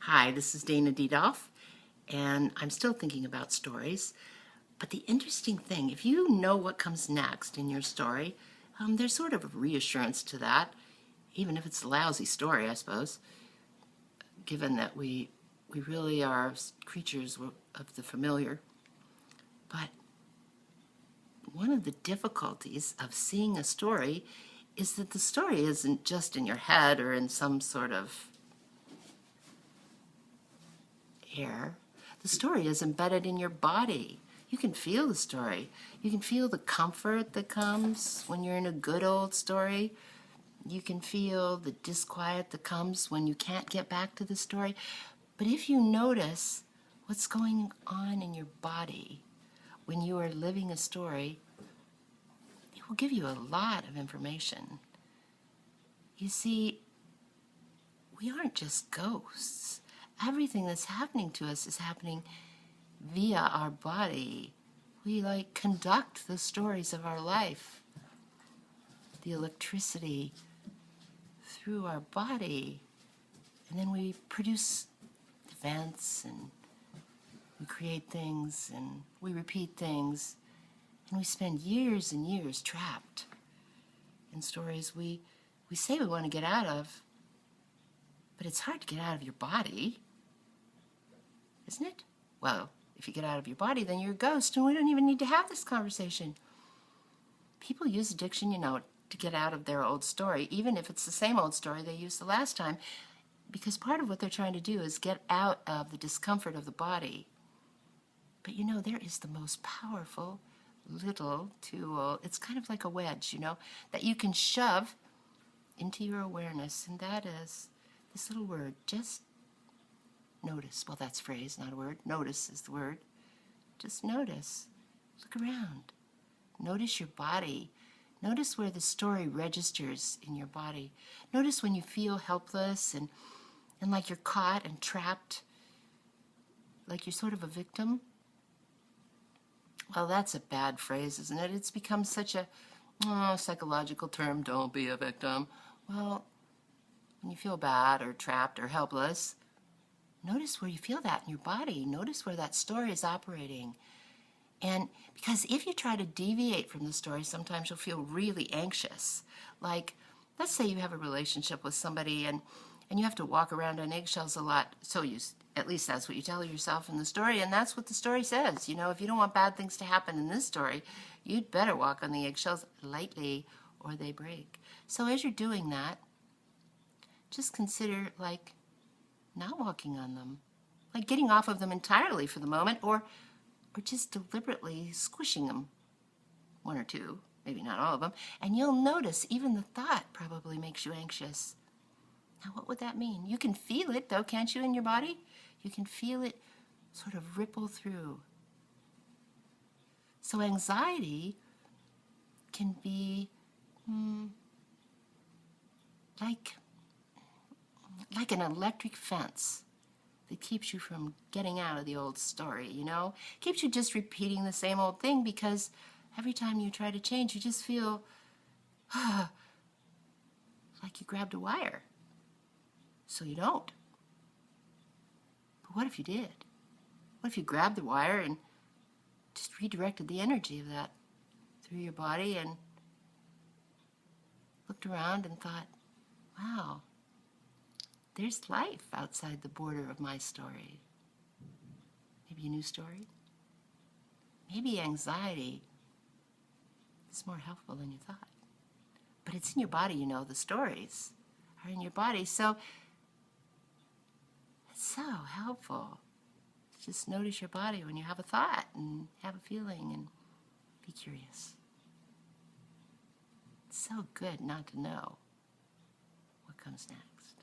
Hi, this is Dana Diedolf, and I'm still thinking about stories. But the interesting thing, if you know what comes next in your story, there's sort of a reassurance to that, even if it's a lousy story, I suppose, given that we really are creatures of the familiar. But one of the difficulties of seeing a story is that the story isn't just in your head or in some sort of air. The story is embedded in your body. You can feel the story. You can feel the comfort that comes when you're in a good old story. You can feel the disquiet that comes when you can't get back to the story. But if you notice what's going on in your body when you are living a story, it will give you a lot of information. You see, we aren't just ghosts. Everything that's happening to us is happening via our body. We conduct the stories of our life, the electricity through our body, and then we produce events and we create things and we repeat things, and we spend years and years trapped in stories we say we want to get out of, but it's hard to get out of your body, isn't it? Well, if you get out of your body, then you're a ghost, and we don't even need to have this conversation. People use addiction, to get out of their old story, even if it's the same old story they used the last time, because part of what they're trying to do is get out of the discomfort of the body. But there is the most powerful little tool. It's kind of like a wedge, that you can shove into your awareness, and that is this little word, just notice. Well, that's a phrase, not a word. Notice is the word. Just notice. Look around. Notice your body. Notice where the story registers in your body. Notice when you feel helpless and like you're caught and trapped, like you're sort of a victim. Well, that's a bad phrase, isn't it? It's become such a psychological term, don't be a victim. Well, when you feel bad or trapped or helpless, notice where you feel that in your body. Notice where that story is operating. And because if you try to deviate from the story, sometimes you'll feel really anxious. Like, let's say you have a relationship with somebody and you have to walk around on eggshells a lot. So at least that's what you tell yourself in the story, and that's what the story says. If you don't want bad things to happen in this story, you'd better walk on the eggshells lightly or they break. So as you're doing that, just consider not walking on them, like getting off of them entirely for the moment, or just deliberately squishing them, one or two, maybe not all of them, and you'll notice even the thought probably makes you anxious. Now, what would that mean? You can feel it, though, can't you, in your body? You can feel it sort of ripple through. So anxiety can be like an electric fence that keeps you from getting out of the old story, Keeps you just repeating the same old thing, because every time you try to change, you just feel like you grabbed a wire. So you don't. But what if you did? What if you grabbed the wire and just redirected the energy of that through your body and looked around and thought, wow, there's life outside the border of my story. Maybe a new story. Maybe anxiety is more helpful than you thought. But it's in your body, the stories are in your body. So it's so helpful to just notice your body when you have a thought and have a feeling and be curious. It's so good not to know what comes next.